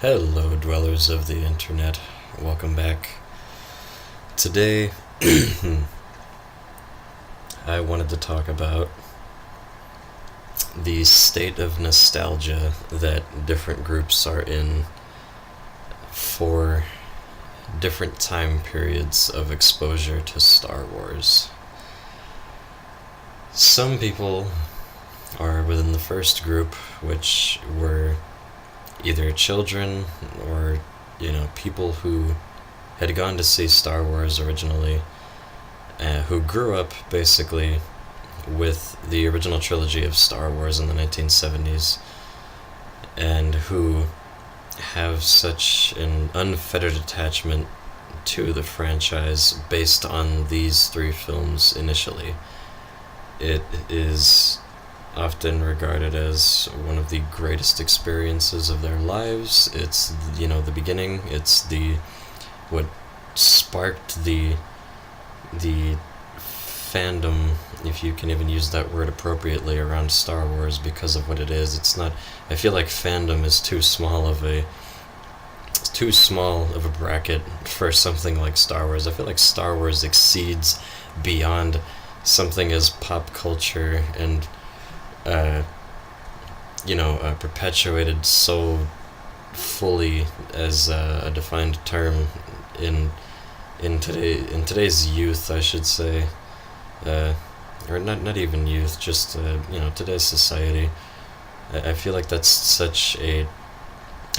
Hello, dwellers of the internet. Welcome back. Today, I wanted to talk about the state of nostalgia that different groups are in for different time periods of exposure to Star Wars. Some people are within the first group, which were either children or, people who had gone to see Star Wars originally, who grew up basically with the original trilogy of Star Wars in the 1970s, and who have such an unfettered attachment to the franchise based on these three films initially. It is often regarded as one of the greatest experiences of their lives. It's, the beginning. It's what sparked the fandom, if you can even use that word appropriately, around Star Wars because of what it is. It's not. I feel like fandom is too small of a bracket for something like Star Wars. I feel like Star Wars exceeds beyond something as pop culture and perpetuated so fully as a defined term in today's youth, I should say, or not even youth, just today's society. I feel like I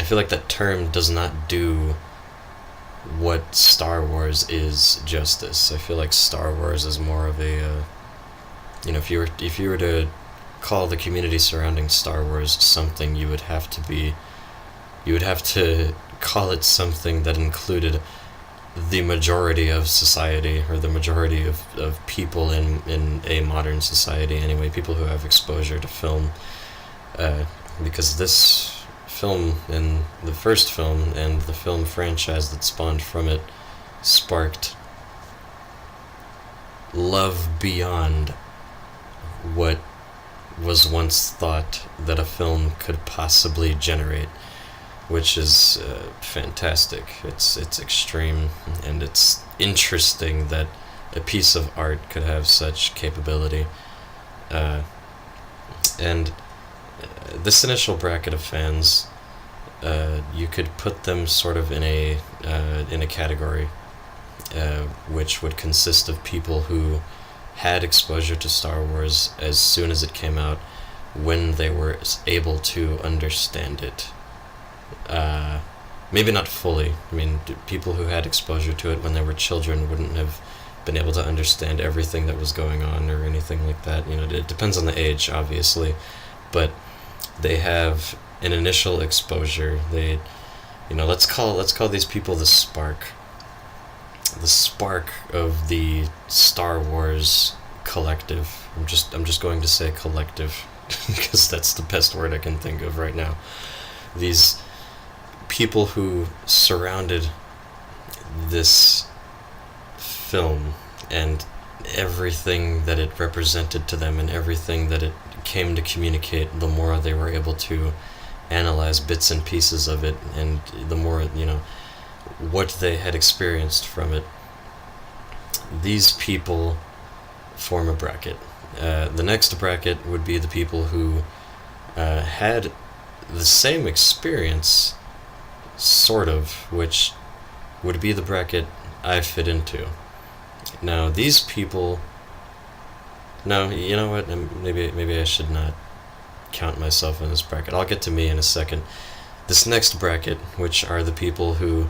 feel like that term does not do what Star Wars is justice. I feel like Star Wars is more of a if you were to call the community surrounding Star Wars something, you would have to call it something that included the majority of society, or the majority of people in a modern society anyway, people who have exposure to film, because this film and the first film and the film franchise that spawned from it sparked love beyond what was once thought that a film could possibly generate, which is fantastic. It's extreme, and it's interesting that a piece of art could have such capability. And this initial bracket of fans, you could put them sort of in a category, which would consist of people who had exposure to Star Wars as soon as it came out, when they were able to understand it. Maybe not fully. I mean, people who had exposure to it when they were children wouldn't have been able to understand everything that was going on or anything like that. It depends on the age, obviously, but they have an initial exposure. They, let's call these people the spark of the Star Wars collective. I'm just going to say collective because that's the best word I can think of right now. These people who surrounded this film and everything that it represented to them and everything that it came to communicate, the more they were able to analyze bits and pieces of it, and the more, what they had experienced from it. These people form a bracket. The next bracket would be the people who had the same experience, sort of, which would be the bracket I fit into. Now, these people... No, you know what? Maybe I should not count myself in this bracket. I'll get to me in a second. This next bracket, which are the people who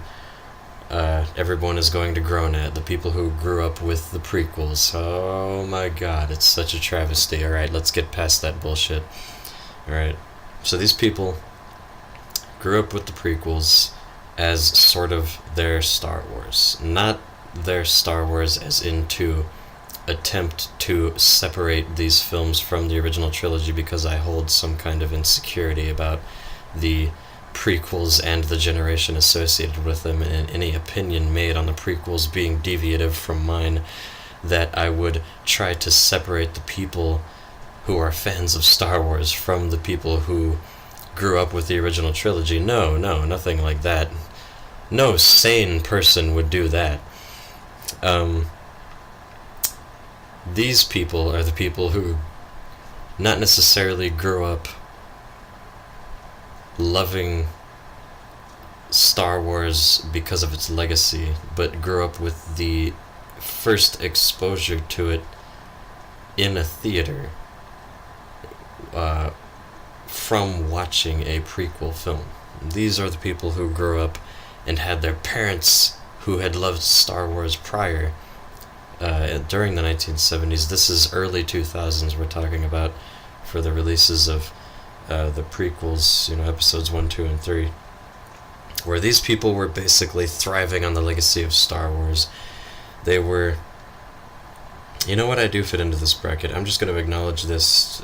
everyone is going to groan at, the people who grew up with the prequels. Oh my god, it's such a travesty. Alright, let's get past that bullshit. Alright, so these people grew up with the prequels as sort of their Star Wars. Not their Star Wars as in to attempt to separate these films from the original trilogy, because I hold some kind of insecurity about the prequels and the generation associated with them, and any opinion made on the prequels being deviative from mine, that I would try to separate the people who are fans of Star Wars from the people who grew up with the original trilogy. No, nothing like that. No sane person would do that. These people are the people who not necessarily grew up loving Star Wars because of its legacy, but grew up with the first exposure to it in a theater from watching a prequel film. These are the people who grew up and had their parents who had loved Star Wars prior during the 1970s. This is early 2000s we're talking about for the releases of the prequels, episodes 1, 2, and 3, where these people were basically thriving on the legacy of Star Wars. They were... You know what, I do fit into this bracket. I'm just going to acknowledge this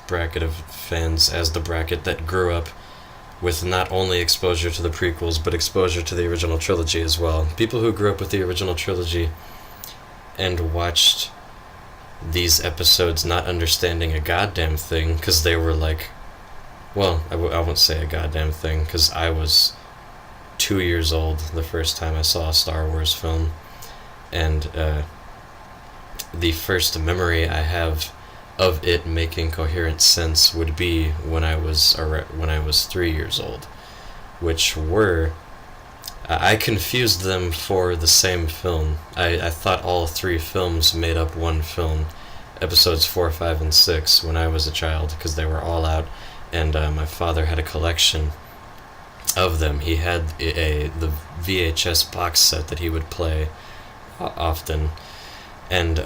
bracket of fans as the bracket that grew up with not only exposure to the prequels, but exposure to the original trilogy as well. People who grew up with the original trilogy and watched these episodes not understanding a goddamn thing, because they were like... Well, I won't say a goddamn thing, because I was 2 years old the first time I saw a Star Wars film, and the first memory I have of it making coherent sense would be when I was 3 years old, which were... I confused them for the same film. I thought all 3 films made up one film, episodes 4, 5, and 6, when I was a child, because they were all out, and my father had a collection of them. He had the VHS box set that he would play often, and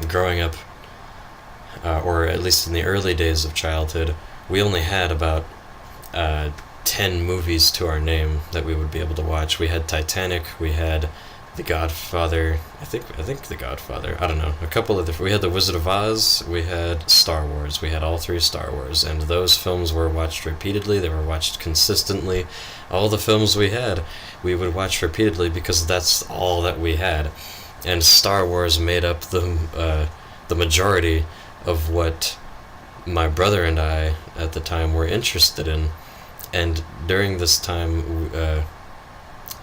growing up, or at least in the early days of childhood, we only had about 10 movies to our name that we would be able to watch. We had Titanic, we had The Godfather, I think The Godfather, I don't know, a couple of we had The Wizard of Oz, we had Star Wars, we had all 3 Star Wars, and those films were watched repeatedly, they were watched consistently. All the films we had, we would watch repeatedly because that's all that we had. And Star Wars made up the majority of what my brother and I at the time were interested in. And during this time,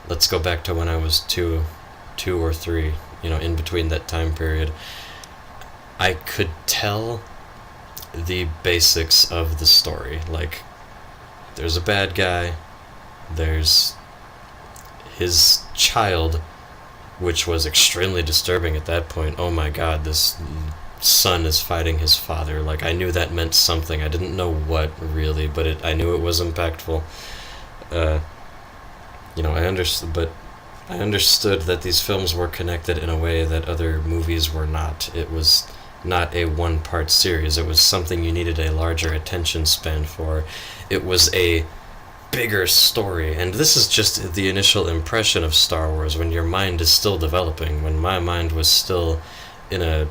let's go back to when I was two or three, in between that time period, I could tell the basics of the story. Like, there's a bad guy, there's his child, which was extremely disturbing at that point. Oh my god, this son is fighting his father. Like, I knew that meant something. I didn't know what, really, but I knew it was impactful. I understood that these films were connected in a way that other movies were not. It was not a one-part series. It was something you needed a larger attention span for. It was a bigger story, and this is just the initial impression of Star Wars when your mind is still developing. When my mind was still in a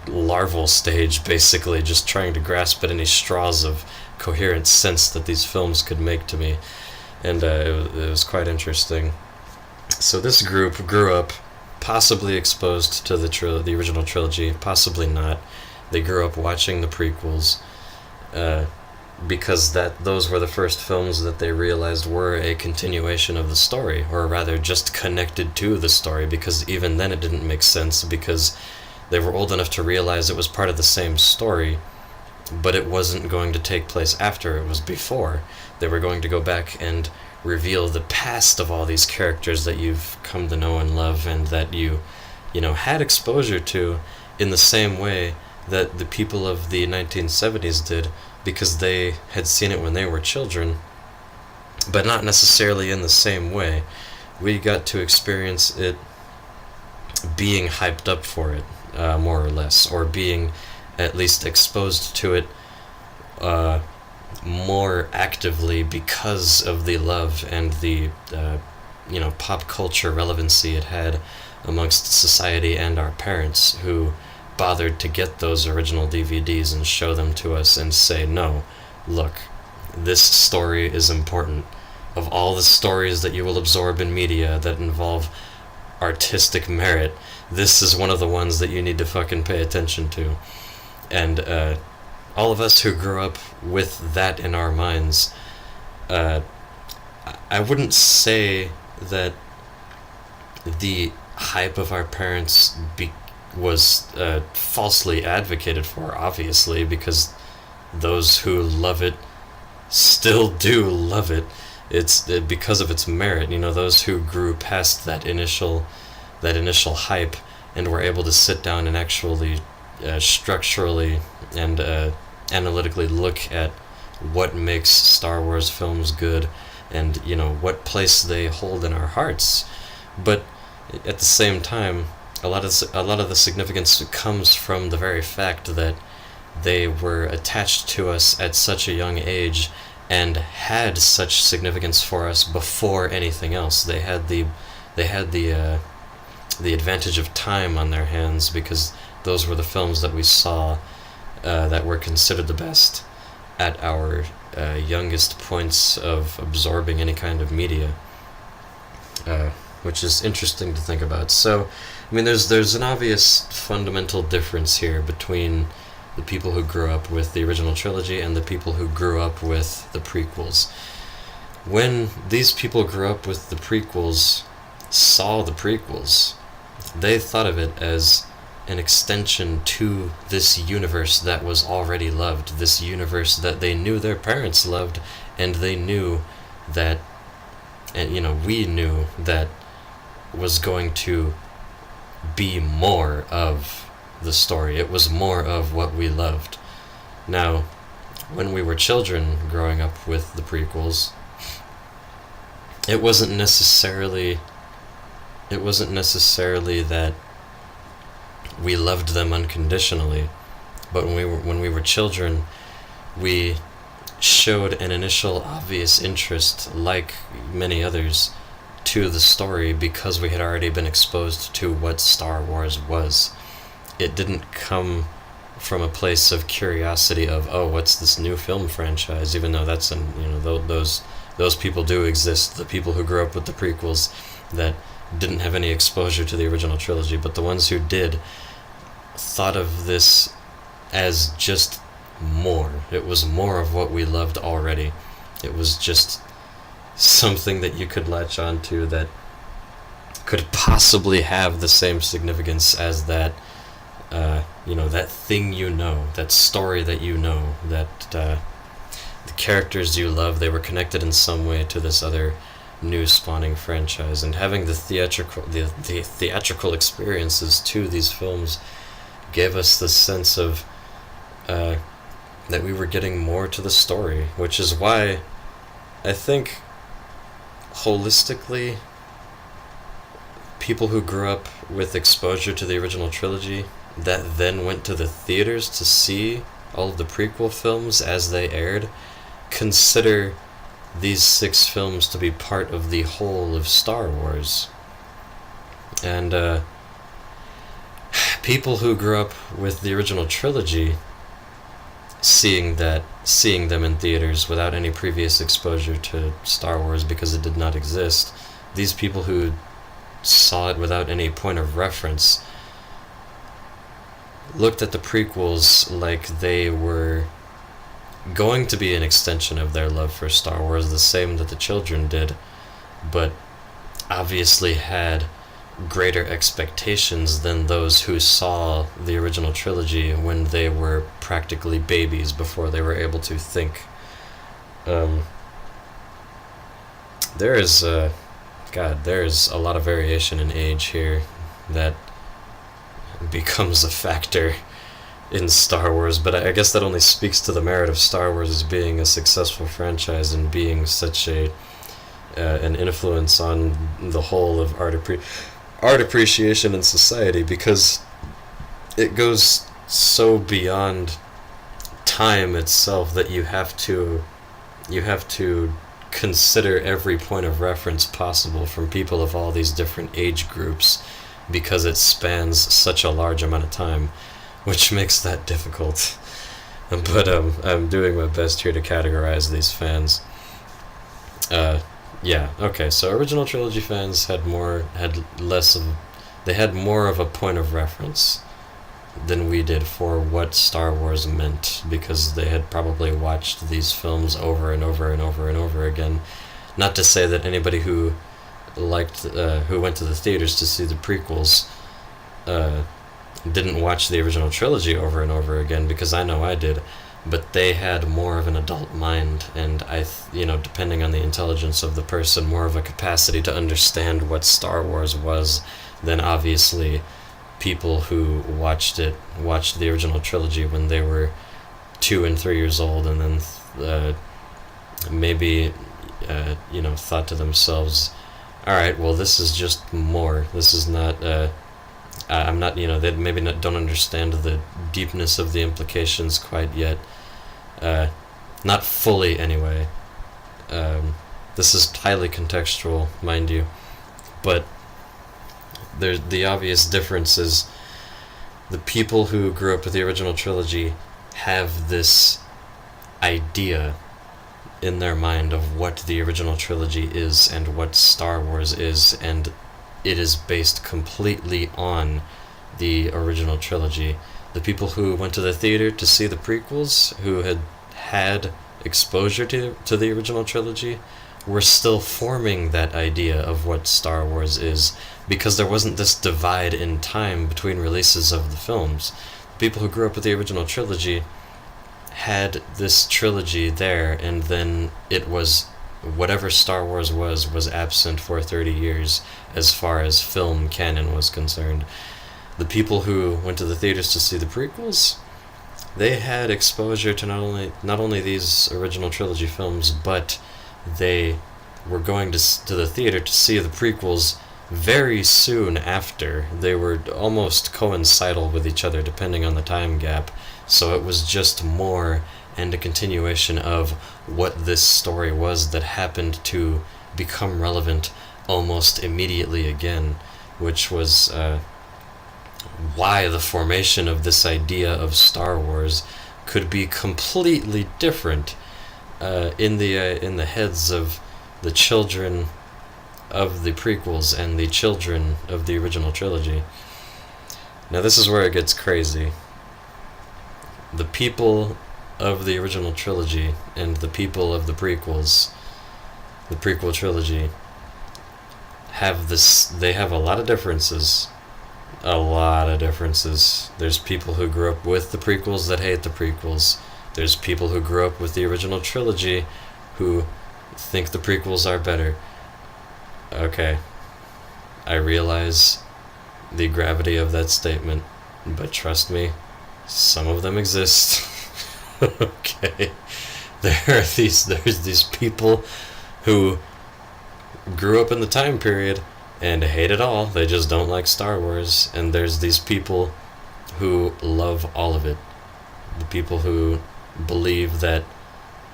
larval stage, basically, just trying to grasp at any straws of coherent sense that these films could make to me, and it was quite interesting. So this group grew up possibly exposed to the original trilogy, possibly not. They grew up watching the prequels, because those were the first films that they realized were a continuation of the story, or rather just connected to the story, because even then it didn't make sense, because they were old enough to realize it was part of the same story, but it wasn't going to take place after, it was before. They were going to go back and reveal the past of all these characters that you've come to know and love, and that you had exposure to in the same way that the people of the 1970s did, because they had seen it when they were children, but not necessarily in the same way. We got to experience it being hyped up for it, more or less, or being at least exposed to it more actively because of the love and the pop culture relevancy it had amongst society and our parents, who bothered to get those original DVDs and show them to us and say, no, look, this story is important. Of all the stories that you will absorb in media that involve artistic merit, this is one of the ones that you need to fucking pay attention to. And all of us who grew up with that in our minds, I wouldn't say that the hype of our parents was falsely advocated for, obviously, because those who love it still do love it. It's because of its merit. Those who grew past that initial hype and were able to sit down and actually structurally and analytically look at what makes Star Wars films good, and what place they hold in our hearts. But at the same time, a lot of the significance comes from the very fact that they were attached to us at such a young age and had such significance for us before anything else. They had the advantage of time on their hands, because those were the films that we saw that were considered the best at our youngest points of absorbing any kind of media, which is interesting to think about. So, there's an obvious fundamental difference here between the people who grew up with the original trilogy and the people who grew up with the prequels. When these people grew up with the prequels, saw the prequels, they thought of it as an extension to this universe that was already loved, this universe that they knew their parents loved, and they knew that, and we knew that was going to be more of the story. It was more of what we loved. Now, when we were children growing up with the prequels, it wasn't necessarily that we loved them unconditionally, but when we were children, we showed an initial obvious interest, like many others, to the story because we had already been exposed to what Star Wars was. It didn't come from a place of curiosity of, oh, what's this new film franchise, even though that's those people do exist, the people who grew up with the prequels that didn't have any exposure to the original trilogy, but the ones who did thought of this as just more. It was more of what we loved already. It was just something that you could latch onto that could possibly have the same significance as that that thing that story that that the characters you love, they were connected in some way to this other new spawning franchise, and having the theatrical experiences to these films gave us the sense of that we were getting more to the story, which is why I think holistically people who grew up with exposure to the original trilogy that then went to the theaters to see all of the prequel films as they aired consider these 6 films to be part of the whole of Star Wars. And people who grew up with the original trilogy, seeing them in theaters without any previous exposure to Star Wars because it did not exist, these people who saw it without any point of reference looked at the prequels like they were going to be an extension of their love for Star Wars, the same that the children did, but obviously had greater expectations than those who saw the original trilogy when they were practically babies before they were able to think. There's a lot of variation in age here that becomes a factor in Star Wars, but I guess that only speaks to the merit of Star Wars as being a successful franchise and being such an influence on the whole of art appreciation in society, because it goes so beyond time itself that you have to consider every point of reference possible from people of all these different age groups, because it spans such a large amount of time, which makes that difficult. But I'm doing my best here to categorize these fans. So original trilogy fans had more of a point of reference. than we did for what Star Wars meant, because they had probably watched these films over and over and over and over again. Not to say that anybody who who went to the theaters to see the prequels didn't watch the original trilogy over and over again, because I know I did, but they had more of an adult mind, and depending on the intelligence of the person, more of a capacity to understand what Star Wars was than obviously people who watched the original trilogy when they were 2 and 3 years old, and then maybe thought to themselves, all right, well, this is just more. This is not. I'm not. They maybe don't understand the deepness of the implications quite yet. Not fully, anyway. This is highly contextual, mind you, but the obvious difference is the people who grew up with the original trilogy have this idea in their mind of what the original trilogy is and what Star Wars is, and it is based completely on the original trilogy. The people who went to the theater to see the prequels, who had exposure to the original trilogy, were still forming that idea of what Star Wars is, because there wasn't this divide in time between releases of the films. People who grew up with the original trilogy had this trilogy there, and then it was whatever Star Wars was absent for 30 years as far as film canon was concerned. The people who went to the theaters to see the prequels, they had exposure to not only these original trilogy films, but they were going to the theater to see the prequels very soon after. They were almost coincidental with each other depending on the time gap, so it was just more and a continuation of what this story was that happened to become relevant almost immediately again, which was why the formation of this idea of Star Wars could be completely different in the heads of the children of the prequels and the children of the original trilogy. Now this is where it gets crazy. The people of the original trilogy and the people of the prequels, the prequel trilogy, they have a lot of differences. A lot of differences. There's people who grew up with the prequels that hate the prequels. There's people who grew up with the original trilogy who think the prequels are better. Okay, I realize the gravity of that statement, but trust me, some of them exist. Okay, there's these people who grew up in the time period and hate it all. They just don't like Star Wars. And there's these people who love all of it. The people who believe that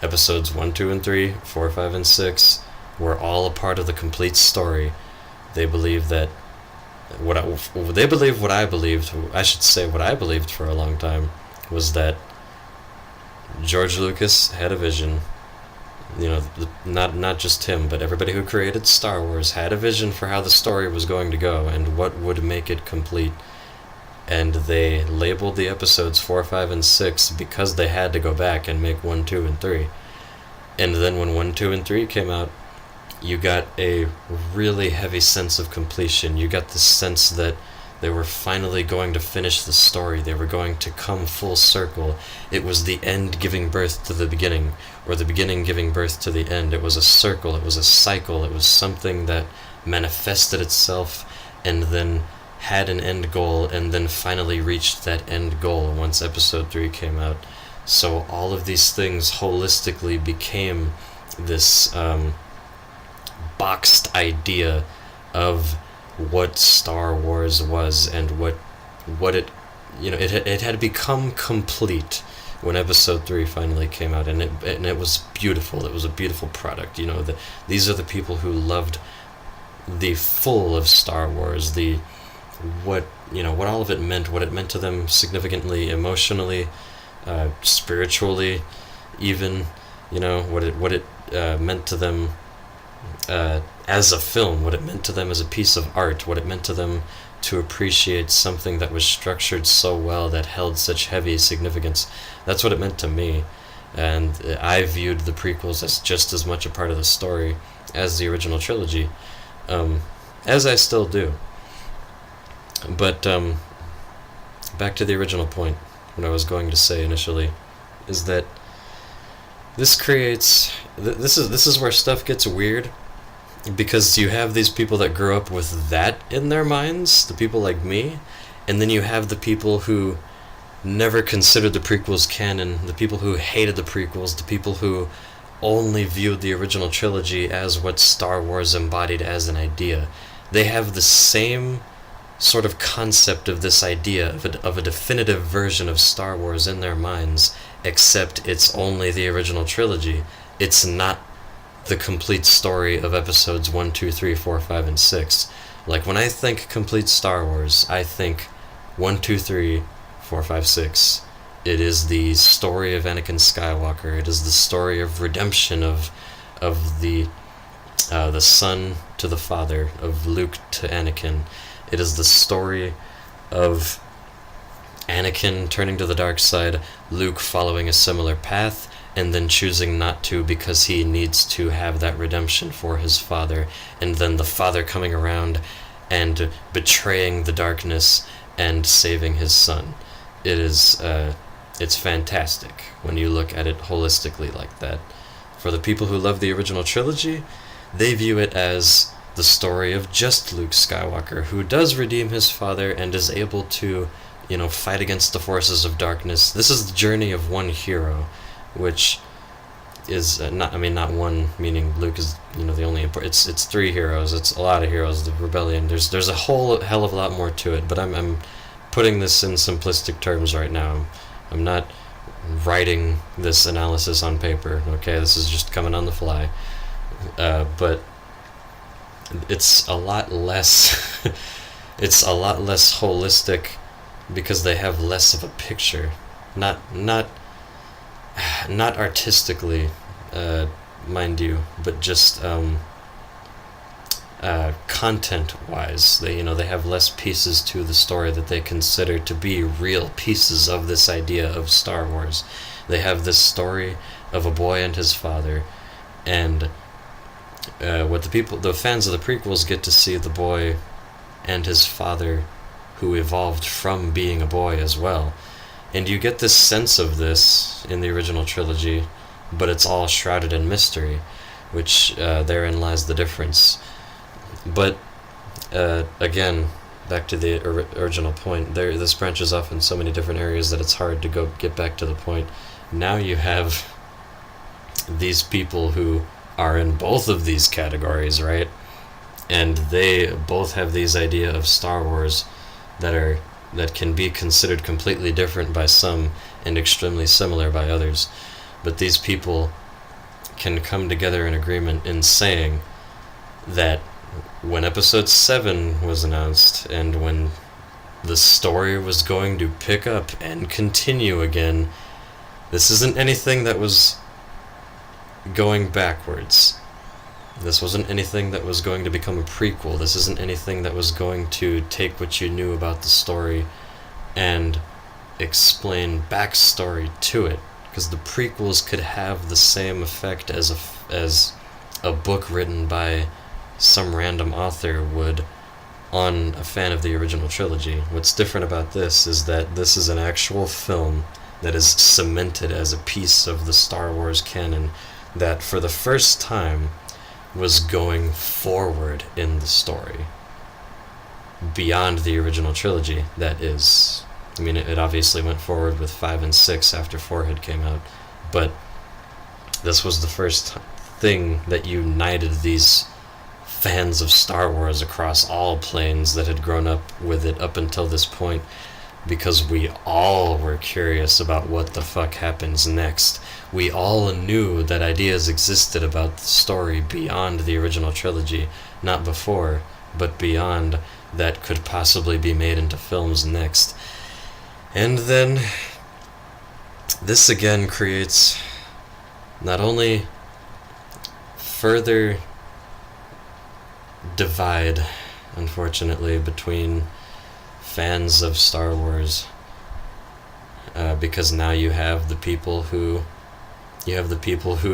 episodes 1, 2, and 3, 4, 5, and 6 were all a part of the complete story. They believe that what I believed for a long time was that George Lucas had a vision. Not just him, but everybody who created Star Wars had a vision for how the story was going to go and what would make it complete. And they labeled the episodes 4, 5, and 6 because they had to go back and make 1, 2, and 3. And then when 1, 2, and 3 came out, you got a really heavy sense of completion. You got the sense that they were finally going to finish the story. They were going to come full circle. It was the end giving birth to the beginning, or the beginning giving birth to the end. It was a circle. It was a cycle. It was something that manifested itself and then had an end goal and then finally reached that end goal once episode 3 came out. So all of these things holistically became this boxed idea of what Star Wars was and what it had become complete when episode 3 finally came out, and it was beautiful. It was a beautiful product. These are the people who loved the full of Star Wars, what all of it meant, what it meant to them significantly, emotionally, spiritually, even, what it meant to them as a film, what it meant to them as a piece of art, what it meant to them to appreciate something that was structured so well, that held such heavy significance. That's what it meant to me. And I viewed the prequels as just as much a part of the story as the original trilogy, as I still do. But back to the original point, what I was going to say initially, is that this creates... This is where stuff gets weird, because you have these people that grew up with that in their minds, the people like me, and then you have the people who never considered the prequels canon, the people who hated the prequels, the people who only viewed the original trilogy as what Star Wars embodied as an idea. They have the same sort of concept of this idea of a definitive version of Star Wars in their minds, except it's only the original trilogy. It's not the complete story of episodes 1, 2, 3, 4, 5, and 6. Like, when I think complete Star Wars, I think 1, 2, 3, 4, 5, 6. It is the story of Anakin Skywalker. It is the story of redemption of the son to the father, of Luke to Anakin. It is the story of Anakin turning to the dark side, Luke following a similar path, and then choosing not to because he needs to have that redemption for his father, and then the father coming around and betraying the darkness and saving his son. It is, it's fantastic when you look at it holistically like that. For the people who love the original trilogy, they view it as the story of just Luke Skywalker, who does redeem his father and is able to, fight against the forces of darkness. This is the journey of one hero, which is not one, meaning Luke is the only important. It's three heroes. It's a lot of heroes. The rebellion. There's a whole hell of a lot more to it. But I'm putting this in simplistic terms right now. I'm not writing this analysis on paper. Okay, this is just coming on the fly. But it's a lot less. It's a lot less holistic because they have less of a picture. Not artistically, mind you, but just content-wise. They have less pieces to the story that they consider to be real pieces of this idea of Star Wars. They have this story of a boy and his father, and what the fans of the prequels get to see the boy and his father, who evolved from being a boy as well. And you get this sense of this in the original trilogy, but it's all shrouded in mystery, which therein lies the difference. But again, back to the original point, this branches off in so many different areas that it's hard to get back to the point. Now you have these people who are in both of these categories, right? And they both have these idea of Star Wars that can be considered completely different by some and extremely similar by others. But these people can come together in agreement in saying that when episode 7 was announced and when the story was going to pick up and continue again, this isn't anything that was going backwards. This wasn't anything that was going to become a prequel. This isn't anything that was going to take what you knew about the story and explain backstory to it. Because the prequels could have the same effect as a book written by some random author would on a fan of the original trilogy. What's different about this is that this is an actual film that is cemented as a piece of the Star Wars canon that for the first time was going forward in the story beyond the original trilogy. That is, it obviously went forward with 5 and 6 after 4 had came out, but this was the first thing that united these fans of Star Wars across all planes that had grown up with it up until this point, because we all were curious about what the fuck happens next. We all knew that ideas existed about the story beyond the original trilogy, not before, but beyond, that could possibly be made into films next. And then this again creates not only further divide, unfortunately, between fans of Star Wars, because now you have the people who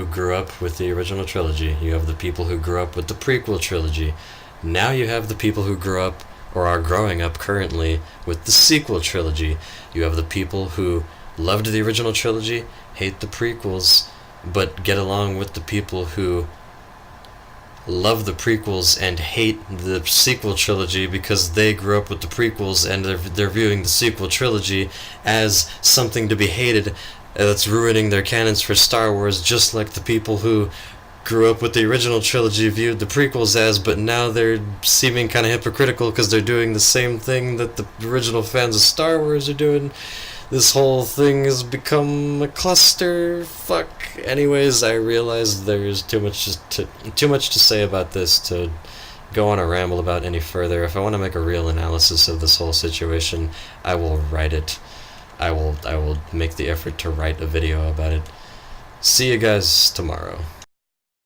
grew up with the original trilogy. You have the people who grew up with the prequel trilogy. Now you have the people who grew up or are growing up currently with the sequel trilogy. You have the people who loved the original trilogy, hate the prequels, but get along with the people who love the prequels and hate the sequel trilogy because they grew up with the prequels and they're viewing the sequel trilogy as something to be hated that's ruining their canons for Star Wars, just like the people who grew up with the original trilogy viewed the prequels as, but now they're seeming kind of hypocritical because they're doing the same thing that the original fans of Star Wars are doing. This whole thing has become a cluster fuck. Anyways, I realize there's too much to say about this to go on a ramble about any further. If I want to make a real analysis of this whole situation, I will write it. I will make the effort to write a video about it. See you guys tomorrow.